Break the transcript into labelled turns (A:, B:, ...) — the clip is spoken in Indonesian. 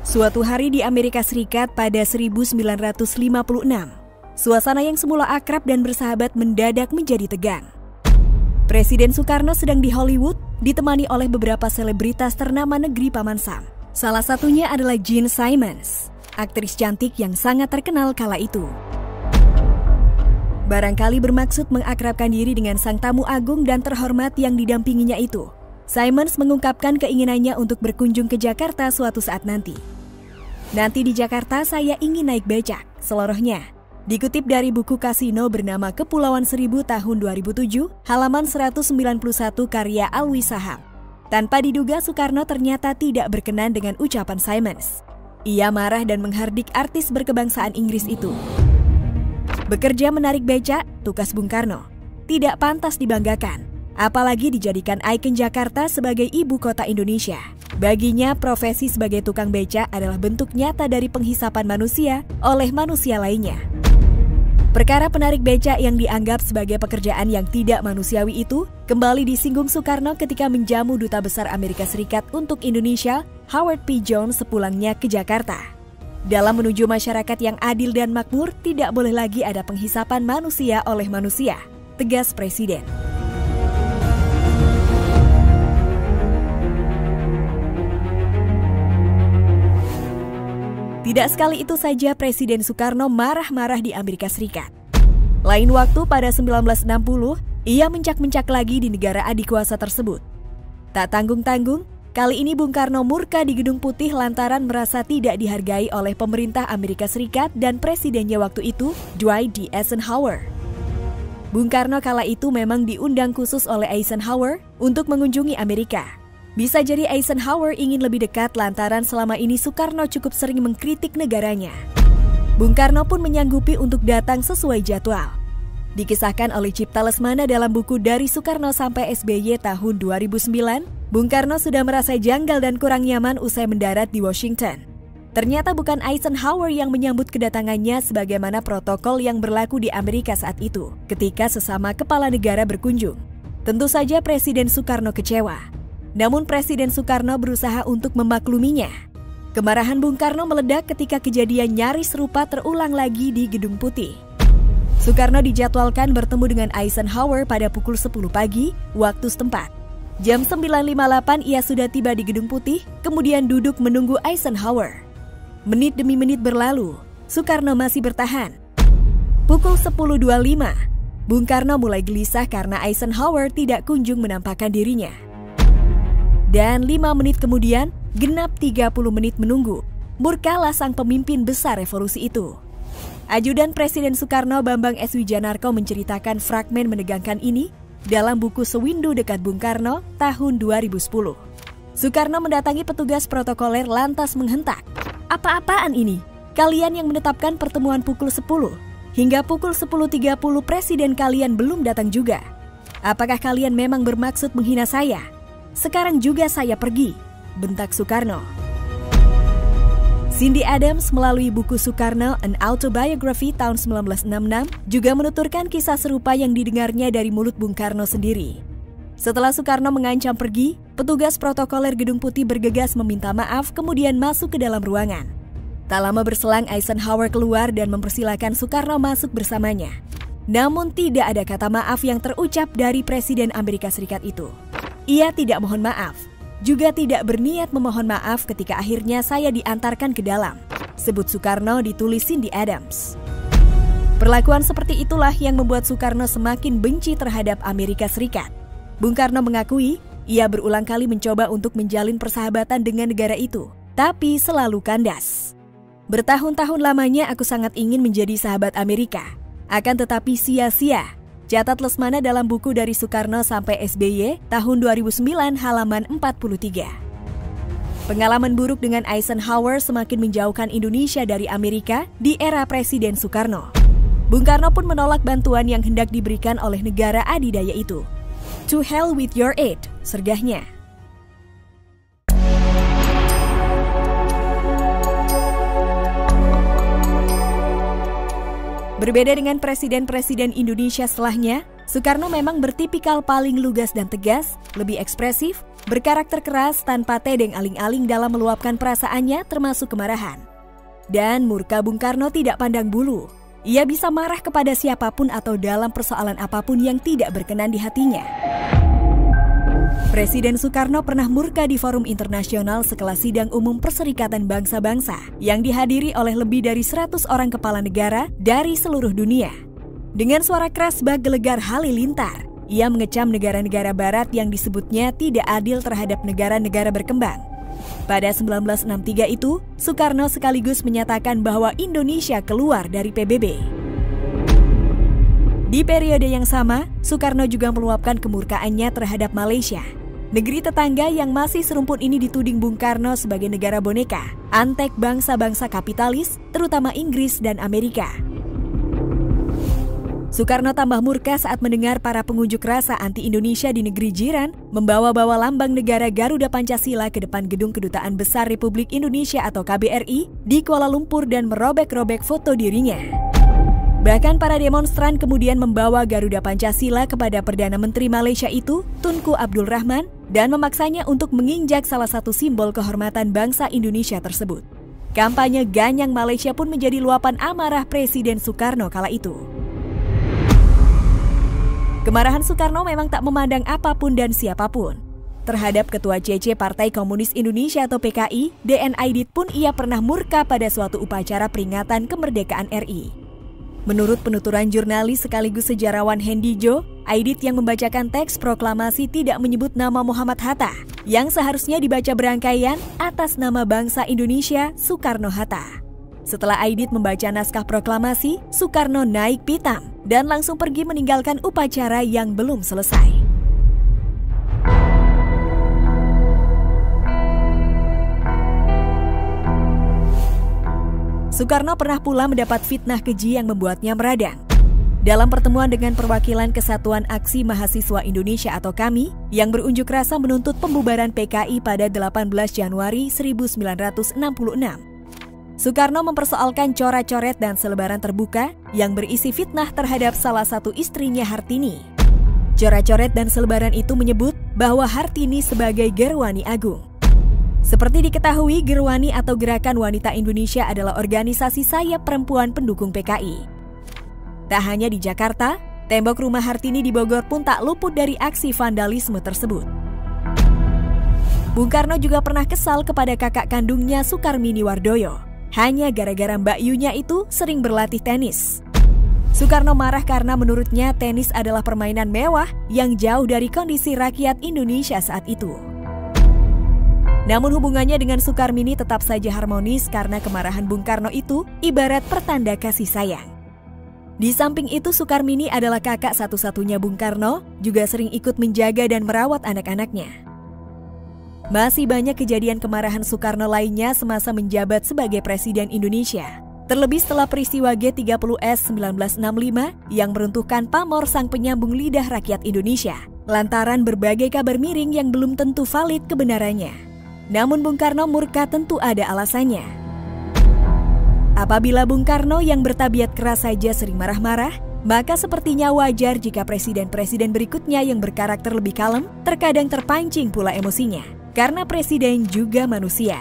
A: Suatu hari di Amerika Serikat pada 1956, suasana yang semula akrab dan bersahabat mendadak menjadi tegang. Presiden Soekarno sedang di Hollywood, ditemani oleh beberapa selebritas ternama negeri Paman Sam. Salah satunya adalah Jean Simmons, aktris cantik yang sangat terkenal kala itu. Barangkali bermaksud mengakrabkan diri dengan sang tamu agung dan terhormat yang didampinginya itu. Simmons mengungkapkan keinginannya untuk berkunjung ke Jakarta suatu saat nanti. Nanti di Jakarta saya ingin naik becak, selorohnya. Dikutip dari buku Kasino bernama Kepulauan Seribu tahun 2007, halaman 191 karya Alwi Sahab. Tanpa diduga Soekarno ternyata tidak berkenan dengan ucapan Simmons. Ia marah dan menghardik artis berkebangsaan Inggris itu. Bekerja menarik becak, tukas Bung Karno, tidak pantas dibanggakan. Apalagi dijadikan ikon Jakarta sebagai ibu kota Indonesia. Baginya, profesi sebagai tukang becak adalah bentuk nyata dari penghisapan manusia oleh manusia lainnya. Perkara penarik becak yang dianggap sebagai pekerjaan yang tidak manusiawi itu kembali disinggung Soekarno ketika menjamu Duta Besar Amerika Serikat untuk Indonesia, Howard P. Jones, sepulangnya ke Jakarta. Dalam menuju masyarakat yang adil dan makmur, tidak boleh lagi ada penghisapan manusia oleh manusia, tegas Presiden. Tidak sekali itu saja Presiden Soekarno marah-marah di Amerika Serikat. Lain waktu pada 1960, ia mencak-mencak lagi di negara adikuasa tersebut. Tak tanggung-tanggung, kali ini Bung Karno murka di Gedung Putih lantaran merasa tidak dihargai oleh pemerintah Amerika Serikat dan presidennya waktu itu, Dwight D. Eisenhower. Bung Karno kala itu memang diundang khusus oleh Eisenhower untuk mengunjungi Amerika. Bisa jadi Eisenhower ingin lebih dekat lantaran selama ini Soekarno cukup sering mengkritik negaranya. Bung Karno pun menyanggupi untuk datang sesuai jadwal. Dikisahkan oleh Cipta Lesmana dalam buku Dari Soekarno sampai SBY tahun 2009, Bung Karno sudah merasa janggal dan kurang nyaman usai mendarat di Washington. Ternyata bukan Eisenhower yang menyambut kedatangannya sebagaimana protokol yang berlaku di Amerika saat itu, ketika sesama kepala negara berkunjung. Tentu saja Presiden Soekarno kecewa. Namun Presiden Soekarno berusaha untuk memakluminya. Kemarahan Bung Karno meledak ketika kejadian nyaris serupa terulang lagi di Gedung Putih. Soekarno dijadwalkan bertemu dengan Eisenhower pada pukul 10 pagi waktu setempat. Jam 9.58 ia sudah tiba di Gedung Putih, kemudian duduk menunggu Eisenhower. Menit demi menit berlalu, Soekarno masih bertahan. Pukul 10.25, Bung Karno mulai gelisah karena Eisenhower tidak kunjung menampakkan dirinya. Dan 5 menit kemudian, genap 30 menit menunggu, murkalah sang pemimpin besar revolusi itu. Ajudan Presiden Soekarno Bambang S. Wijanarko menceritakan fragmen menegangkan ini dalam buku Sewindu Dekat Bung Karno tahun 2010. Soekarno mendatangi petugas protokoler lantas menghentak, "Apa-apaan ini? Kalian yang menetapkan pertemuan pukul 10. Hingga pukul 10.30 presiden kalian belum datang juga. Apakah kalian memang bermaksud menghina saya? Sekarang juga saya pergi," bentak Soekarno. Cindy Adams melalui buku Soekarno An Autobiography tahun 1966 juga menuturkan kisah serupa yang didengarnya dari mulut Bung Karno sendiri. Setelah Soekarno mengancam pergi, petugas protokoler Gedung Putih bergegas meminta maaf kemudian masuk ke dalam ruangan. Tak lama berselang Eisenhower keluar dan mempersilahkan Soekarno masuk bersamanya. Namun tidak ada kata maaf yang terucap dari Presiden Amerika Serikat itu. Ia tidak mohon maaf, juga tidak berniat memohon maaf ketika akhirnya saya diantarkan ke dalam, sebut Soekarno ditulis Cindy Adams. Perlakuan seperti itulah yang membuat Soekarno semakin benci terhadap Amerika Serikat. Bung Karno mengakui, ia berulang kali mencoba untuk menjalin persahabatan dengan negara itu, tapi selalu kandas. "Bertahun-tahun lamanya aku sangat ingin menjadi sahabat Amerika, akan tetapi sia-sia," catat Lesmana dalam buku Dari Soekarno sampai SBY tahun 2009 halaman 43. Pengalaman buruk dengan Eisenhower semakin menjauhkan Indonesia dari Amerika di era Presiden Soekarno. Bung Karno pun menolak bantuan yang hendak diberikan oleh negara adidaya itu. "To hell with your aid," sergahnya. Berbeda dengan presiden-presiden Indonesia setelahnya, Soekarno memang bertipikal paling lugas dan tegas, lebih ekspresif, berkarakter keras tanpa tedeng aling-aling dalam meluapkan perasaannya termasuk kemarahan. Dan murka Bung Karno tidak pandang bulu. Ia bisa marah kepada siapapun atau dalam persoalan apapun yang tidak berkenan di hatinya. Presiden Soekarno pernah murka di forum internasional sekelas sidang umum Perserikatan Bangsa-Bangsa yang dihadiri oleh lebih dari 100 orang kepala negara dari seluruh dunia. Dengan suara keras bak gelegar halilintar, ia mengecam negara-negara barat yang disebutnya tidak adil terhadap negara-negara berkembang. Pada 1963 itu, Soekarno sekaligus menyatakan bahwa Indonesia keluar dari PBB. Di periode yang sama, Soekarno juga meluapkan kemurkaannya terhadap Malaysia. Negeri tetangga yang masih serumpun ini dituding Bung Karno sebagai negara boneka, antek bangsa-bangsa kapitalis, terutama Inggris dan Amerika. Soekarno tambah murka saat mendengar para pengunjuk rasa anti-Indonesia di negeri jiran membawa-bawa lambang negara Garuda Pancasila ke depan Gedung Kedutaan Besar Republik Indonesia atau KBRI di Kuala Lumpur dan merobek-robek foto dirinya. Bahkan para demonstran kemudian membawa Garuda Pancasila kepada Perdana Menteri Malaysia itu, Tunku Abdul Rahman, dan memaksanya untuk menginjak salah satu simbol kehormatan bangsa Indonesia tersebut. Kampanye ganyang Malaysia pun menjadi luapan amarah Presiden Soekarno kala itu. Kemarahan Soekarno memang tak memandang apapun dan siapapun. Terhadap Ketua CC Partai Komunis Indonesia atau PKI, DN Aidit pun ia pernah murka pada suatu upacara peringatan kemerdekaan RI. Menurut penuturan jurnalis sekaligus sejarawan Hendy Jo, Aidit yang membacakan teks proklamasi tidak menyebut nama Muhammad Hatta, yang seharusnya dibaca berangkaian atas nama bangsa Indonesia Soekarno-Hatta. Setelah Aidit membaca naskah proklamasi, Soekarno naik pitam dan langsung pergi meninggalkan upacara yang belum selesai. Soekarno pernah pula mendapat fitnah keji yang membuatnya meradang. Dalam pertemuan dengan perwakilan Kesatuan Aksi Mahasiswa Indonesia atau KAMI yang berunjuk rasa menuntut pembubaran PKI pada 18 Januari 1966. Soekarno mempersoalkan coret-coret dan selebaran terbuka yang berisi fitnah terhadap salah satu istrinya Hartini. Coret-coret dan selebaran itu menyebut bahwa Hartini sebagai Gerwani Agung. Seperti diketahui, Gerwani atau Gerakan Wanita Indonesia adalah organisasi sayap perempuan pendukung PKI. Tak hanya di Jakarta, tembok rumah Hartini di Bogor pun tak luput dari aksi vandalisme tersebut. Bung Karno juga pernah kesal kepada kakak kandungnya Sukarmini Wardoyo, hanya gara-gara Mbak Yunya itu sering berlatih tenis. Soekarno marah karena menurutnya tenis adalah permainan mewah yang jauh dari kondisi rakyat Indonesia saat itu. Namun hubungannya dengan Sukarmini tetap saja harmonis karena kemarahan Bung Karno itu ibarat pertanda kasih sayang. Di samping itu Sukarmini adalah kakak satu-satunya Bung Karno, juga sering ikut menjaga dan merawat anak-anaknya. Masih banyak kejadian kemarahan Soekarno lainnya semasa menjabat sebagai Presiden Indonesia. Terlebih setelah peristiwa G30S 1965 yang meruntuhkan pamor sang penyambung lidah rakyat Indonesia, lantaran berbagai kabar miring yang belum tentu valid kebenarannya. Namun Bung Karno murka tentu ada alasannya. Apabila Bung Karno yang bertabiat keras saja sering marah-marah, maka sepertinya wajar jika presiden-presiden berikutnya yang berkarakter lebih kalem terkadang terpancing pula emosinya. Karena presiden juga manusia.